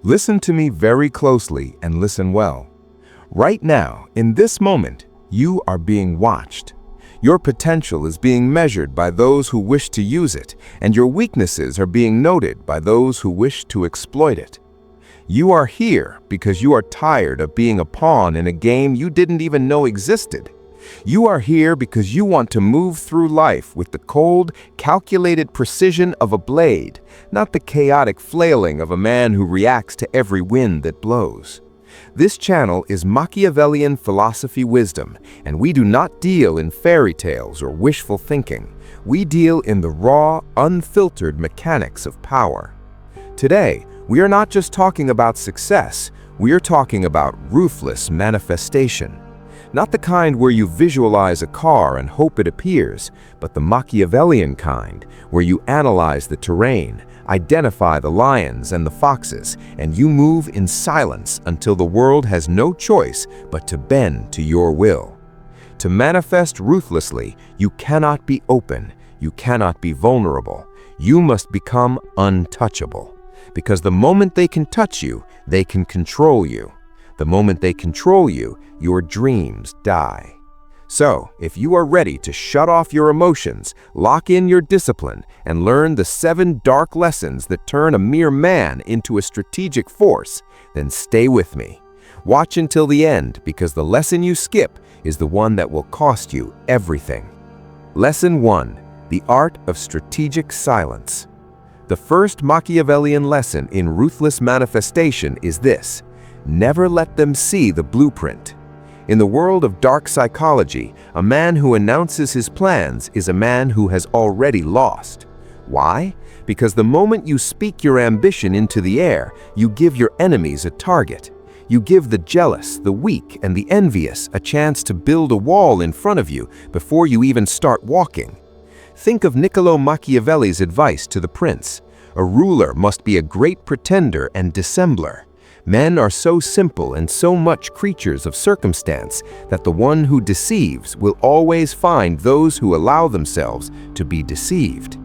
Listen to me very closely and listen well. Right now, in this moment, you are being watched. Your potential is being measured by those who wish to use it, and your weaknesses are being noted by those who wish to exploit it. You are here because you are tired of being a pawn in a game you didn't even know existed. You are here because you want to move through life with the cold, calculated precision of a blade, not the chaotic flailing of a man who reacts to every wind that blows. This channel is Machiavellian Philosophy Wisdom, and we do not deal in fairy tales or wishful thinking. We deal in the raw, unfiltered mechanics of power. Today, we are not just talking about success, we are talking about ruthless manifestation. Not the kind where you visualize a car and hope it appears, but the Machiavellian kind, where you analyze the terrain, identify the lions and the foxes, and you move in silence until the world has no choice but to bend to your will. To manifest ruthlessly, you cannot be open, you cannot be vulnerable. You must become untouchable. Because the moment they can touch you, they can control you. The moment they control you, your dreams die. So, if you are ready to shut off your emotions, lock in your discipline, and learn the 7 dark lessons that turn a mere man into a strategic force, then stay with me. Watch until the end, because the lesson you skip is the one that will cost you everything. Lesson 1: The Art of Strategic Silence. The first Machiavellian lesson in ruthless manifestation is this: never let them see the blueprint. In the world of dark psychology, a man who announces his plans is a man who has already lost. Why? Because the moment you speak your ambition into the air, you give your enemies a target. You give the jealous, the weak, and the envious a chance to build a wall in front of you before you even start walking. Think of Niccolo Machiavelli's advice to the prince. A ruler must be a great pretender and dissembler. Men are so simple and so much creatures of circumstance that the one who deceives will always find those who allow themselves to be deceived.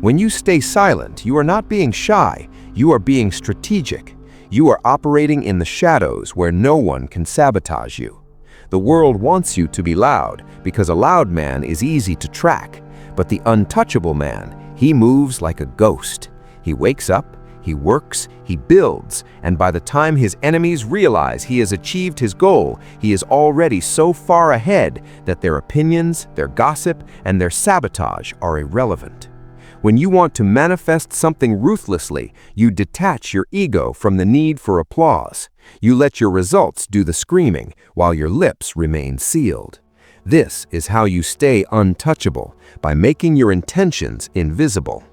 When you stay silent, you are not being shy, you are being strategic. You are operating in the shadows where no one can sabotage you. The world wants you to be loud because a loud man is easy to track, but the untouchable man, he moves like a ghost. He wakes up, he works, he builds, and by the time his enemies realize he has achieved his goal, he is already so far ahead that their opinions, their gossip, and their sabotage are irrelevant. When you want to manifest something ruthlessly, you detach your ego from the need for applause. You let your results do the screaming while your lips remain sealed. This is how you stay untouchable, by making your intentions invisible.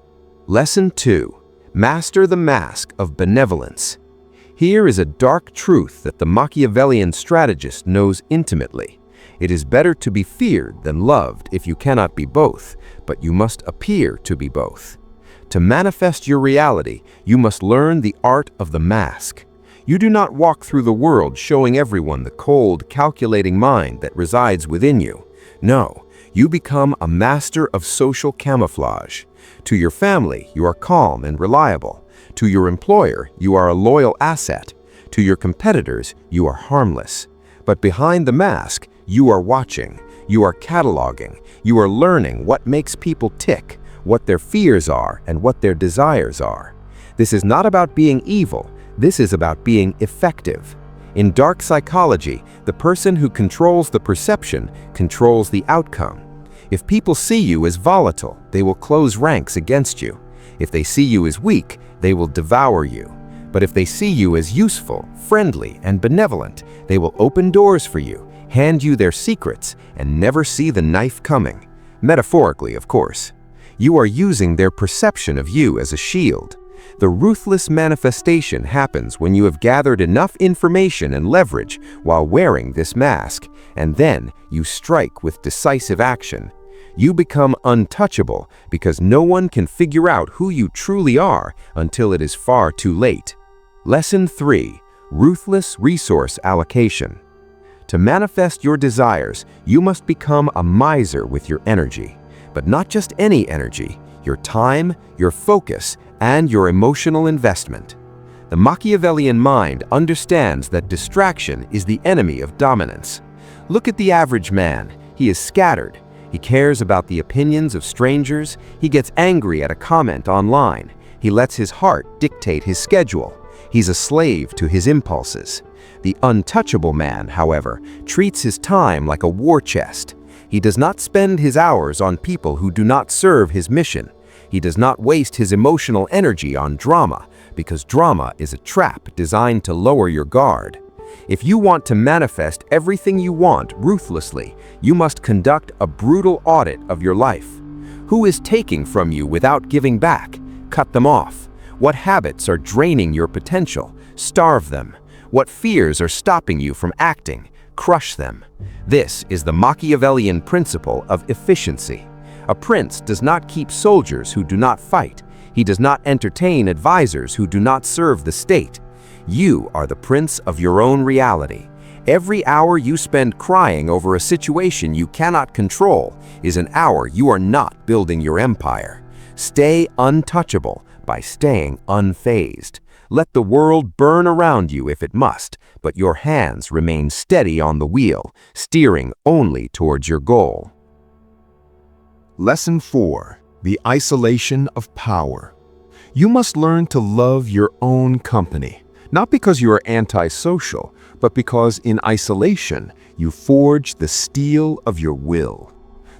Lesson 2. Master the mask of benevolence. Here is a dark truth that the Machiavellian strategist knows intimately. It is better to be feared than loved if you cannot be both, but you must appear to be both. To manifest your reality, you must learn the art of the mask. You do not walk through the world showing everyone the cold, calculating mind that resides within you. No, you become a master of social camouflage. To your family, you are calm and reliable. To your employer, you are a loyal asset. To your competitors, you are harmless. But behind the mask, you are watching, you are cataloging, you are learning what makes people tick, what their fears are, and what their desires are. This is not about being evil, this is about being effective. In dark psychology, the person who controls the perception controls the outcome. If people see you as volatile, they will close ranks against you. If they see you as weak, they will devour you. But if they see you as useful, friendly, and benevolent, they will open doors for you, hand you their secrets, and never see the knife coming. Metaphorically, of course. You are using their perception of you as a shield. The ruthless manifestation happens when you have gathered enough information and leverage while wearing this mask, and then you strike with decisive action. You become untouchable because no one can figure out who you truly are until it is far too late. Lesson 3. Ruthless resource allocation. To manifest your desires, you must become a miser with your energy. But not just any energy, your time, your focus, and your emotional investment. The Machiavellian mind understands that distraction is the enemy of dominance. Look at the average man. He is scattered. He cares about the opinions of strangers. He gets angry at a comment online. He lets his heart dictate his schedule. He's a slave to his impulses. The untouchable man, however, treats his time like a war chest. He does not spend his hours on people who do not serve his mission. He does not waste his emotional energy on drama, because drama is a trap designed to lower your guard. If you want to manifest everything you want ruthlessly, you must conduct a brutal audit of your life. Who is taking from you without giving back? Cut them off. What habits are draining your potential? Starve them. What fears are stopping you from acting? Crush them. This is the Machiavellian principle of efficiency. A prince does not keep soldiers who do not fight. He does not entertain advisors who do not serve the state. You are the prince of your own reality. Every hour you spend crying over a situation you cannot control is an hour you are not building your empire. Stay untouchable by staying unfazed. Let the world burn around you if it must, but your hands remain steady on the wheel, steering only towards your goal. Lesson 4. The isolation of power. You must learn to love your own company, not because you are antisocial, but because in isolation you forge the steel of your will.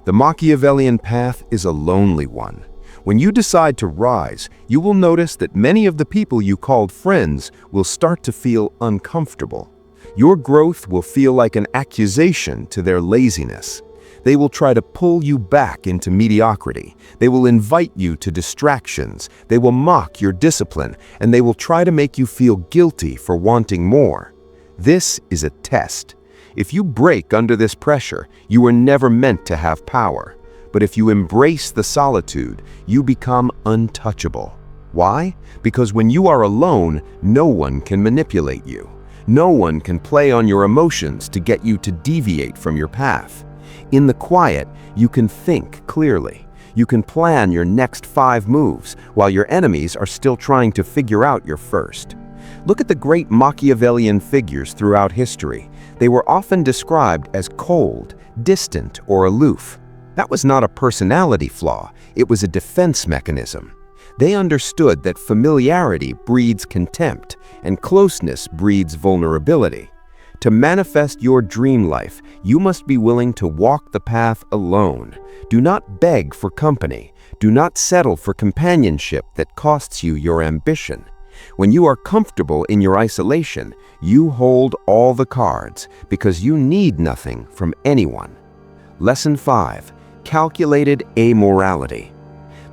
The Machiavellian path is a lonely one. When you decide to rise, you will notice that many of the people you called friends will start to feel uncomfortable. Your growth will feel like an accusation to their laziness. They will try to pull you back into mediocrity. They will invite you to distractions. They will mock your discipline, and they will try to make you feel guilty for wanting more. This is a test. If you break under this pressure, you were never meant to have power. But if you embrace the solitude, you become untouchable. Why? Because when you are alone, no one can manipulate you. No one can play on your emotions to get you to deviate from your path. In the quiet, you can think clearly. You can plan your next 5 moves while your enemies are still trying to figure out your first. Look at the great Machiavellian figures throughout history. They were often described as cold, distant, or aloof. That was not a personality flaw, it was a defense mechanism. They understood that familiarity breeds contempt, and closeness breeds vulnerability. To manifest your dream life, you must be willing to walk the path alone. Do not beg for company. Do not settle for companionship that costs you your ambition. When you are comfortable in your isolation, you hold all the cards because you need nothing from anyone. Lesson 5. Calculated amorality.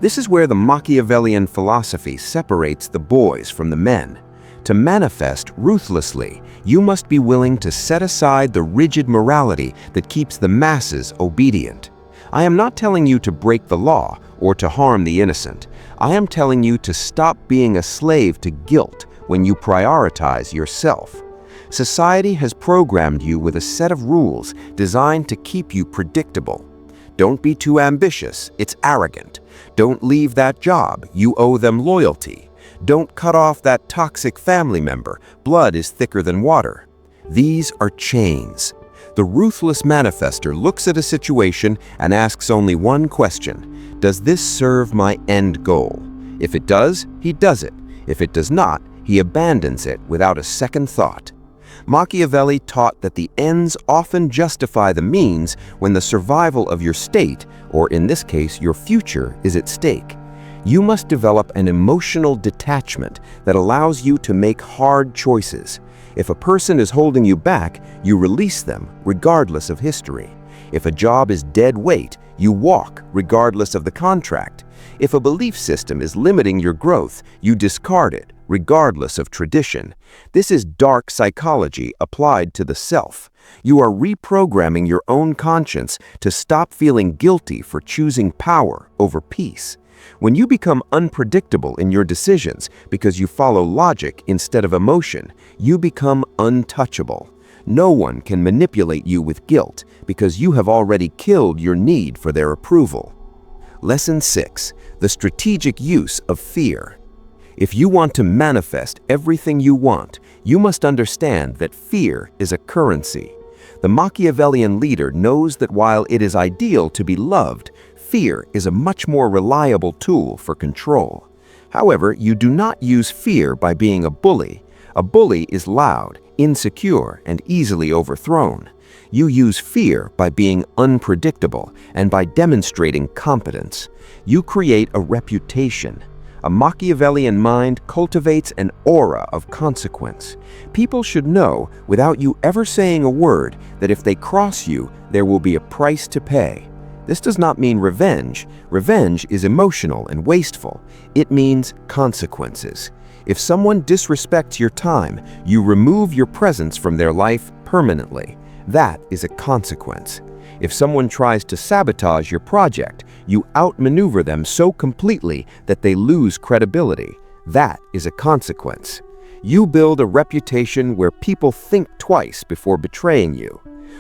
This is where the Machiavellian philosophy separates the boys from the men. To manifest ruthlessly, you must be willing to set aside the rigid morality that keeps the masses obedient. I am not telling you to break the law or to harm the innocent. I am telling you to stop being a slave to guilt when you prioritize yourself. Society has programmed you with a set of rules designed to keep you predictable. Don't be too ambitious, it's arrogant. Don't leave that job, you owe them loyalty. Don't cut off that toxic family member, blood is thicker than water. These are chains. The ruthless manifester looks at a situation and asks only one question: does this serve my end goal? If it does, he does it. If it does not, he abandons it without a second thought. Machiavelli taught that the ends often justify the means when the survival of your state, or in this case your future, is at stake. You must develop an emotional detachment that allows you to make hard choices. If a person is holding you back, you release them, regardless of history. If a job is dead weight, you walk, regardless of the contract. If a belief system is limiting your growth, you discard it, regardless of tradition. This is dark psychology applied to the self. You are reprogramming your own conscience to stop feeling guilty for choosing power over peace. When you become unpredictable in your decisions because you follow logic instead of emotion, you become untouchable. No one can manipulate you with guilt because you have already killed your need for their approval. Lesson 6. The strategic use of fear. If you want to manifest everything you want, you must understand that fear is a currency. The Machiavellian leader knows that while it is ideal to be loved, fear is a much more reliable tool for control. However, you do not use fear by being a bully. A bully is loud, insecure, and easily overthrown. You use fear by being unpredictable and by demonstrating competence. You create a reputation. A Machiavellian mind cultivates an aura of consequence. People should know, without you ever saying a word, that if they cross you, there will be a price to pay. This does not mean revenge. Revenge is emotional and wasteful. It means consequences. If someone disrespects your time, you remove your presence from their life permanently. That is a consequence. If someone tries to sabotage your project, you outmaneuver them so completely that they lose credibility. That is a consequence. You build a reputation where people think twice before betraying you.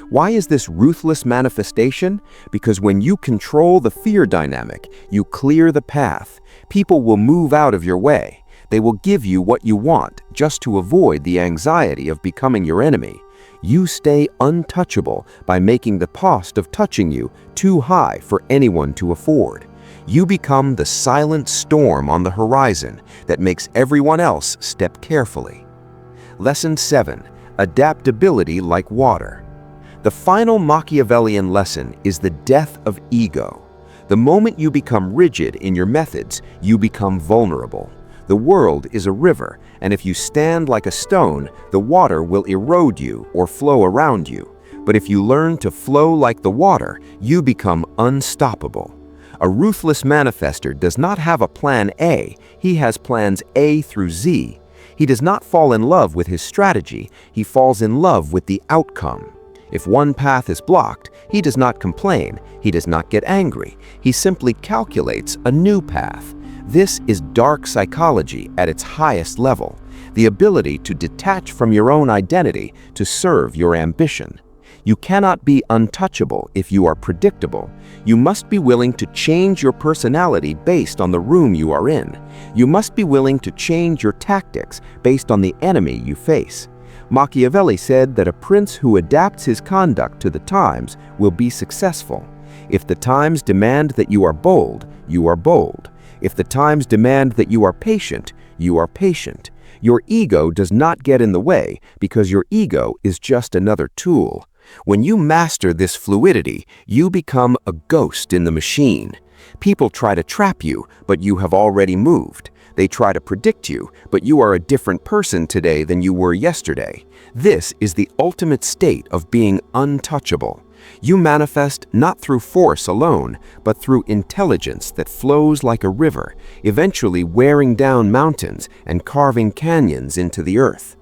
Why is this ruthless manifestation? Because when you control the fear dynamic, you clear the path. People will move out of your way. They will give you what you want just to avoid the anxiety of becoming your enemy. You stay untouchable by making the cost of touching you too high for anyone to afford. You become the silent storm on the horizon that makes everyone else step carefully. Lesson 7. Adaptability like water. The final Machiavellian lesson is the death of ego. The moment you become rigid in your methods, you become vulnerable. The world is a river, and if you stand like a stone, the water will erode you or flow around you. But if you learn to flow like the water, you become unstoppable. A ruthless manifester does not have a plan A, he has plans A through Z. He does not fall in love with his strategy, he falls in love with the outcome. If one path is blocked, he does not complain, he does not get angry, he simply calculates a new path. This is dark psychology at its highest level, the ability to detach from your own identity to serve your ambition. You cannot be untouchable if you are predictable. You must be willing to change your personality based on the room you are in. You must be willing to change your tactics based on the enemy you face. Machiavelli said that a prince who adapts his conduct to the times will be successful. If the times demand that you are bold, you are bold. If the times demand that you are patient, you are patient. Your ego does not get in the way because your ego is just another tool. When you master this fluidity, you become a ghost in the machine. People try to trap you, but you have already moved. They try to predict you, but you are a different person today than you were yesterday. This is the ultimate state of being untouchable. You manifest not through force alone, but through intelligence that flows like a river, eventually wearing down mountains and carving canyons into the earth.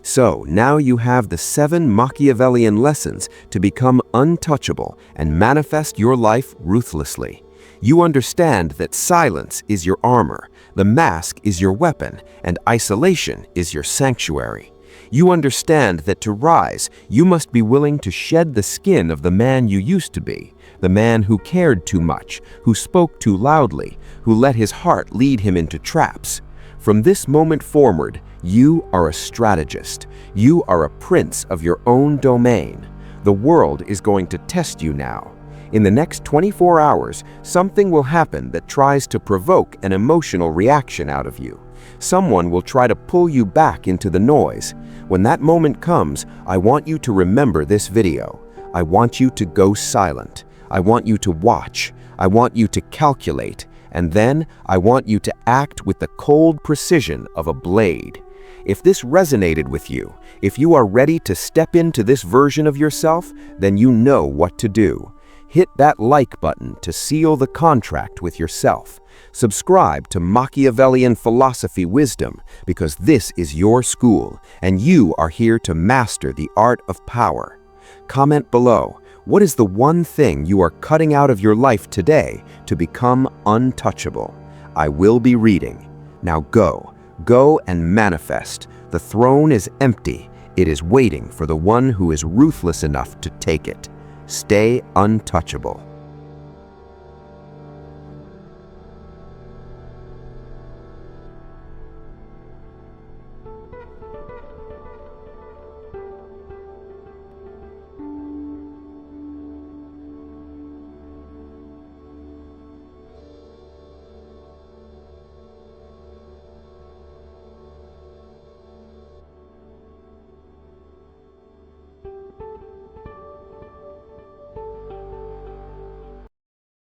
So now you have the 7 Machiavellian lessons to become untouchable and manifest your life ruthlessly. You understand that silence is your armor, the mask is your weapon, and isolation is your sanctuary. You understand that to rise, you must be willing to shed the skin of the man you used to be, the man who cared too much, who spoke too loudly, who let his heart lead him into traps. From this moment forward, you are a strategist. You are a prince of your own domain. The world is going to test you now. In the next 24 hours, something will happen that tries to provoke an emotional reaction out of you. Someone will try to pull you back into the noise. When that moment comes, I want you to remember this video. I want you to go silent. I want you to watch. I want you to calculate. And then I want you to act with the cold precision of a blade. If this resonated with you, if you are ready to step into this version of yourself, then you know what to do. Hit that like button to seal the contract with yourself. Subscribe to Machiavellian Philosophy Wisdom because this is your school and you are here to master the art of power. Comment below, what is the one thing you are cutting out of your life today to become untouchable? I will be reading. Now go and manifest. The throne is empty. It is waiting for the one who is ruthless enough to take it. Stay untouchable.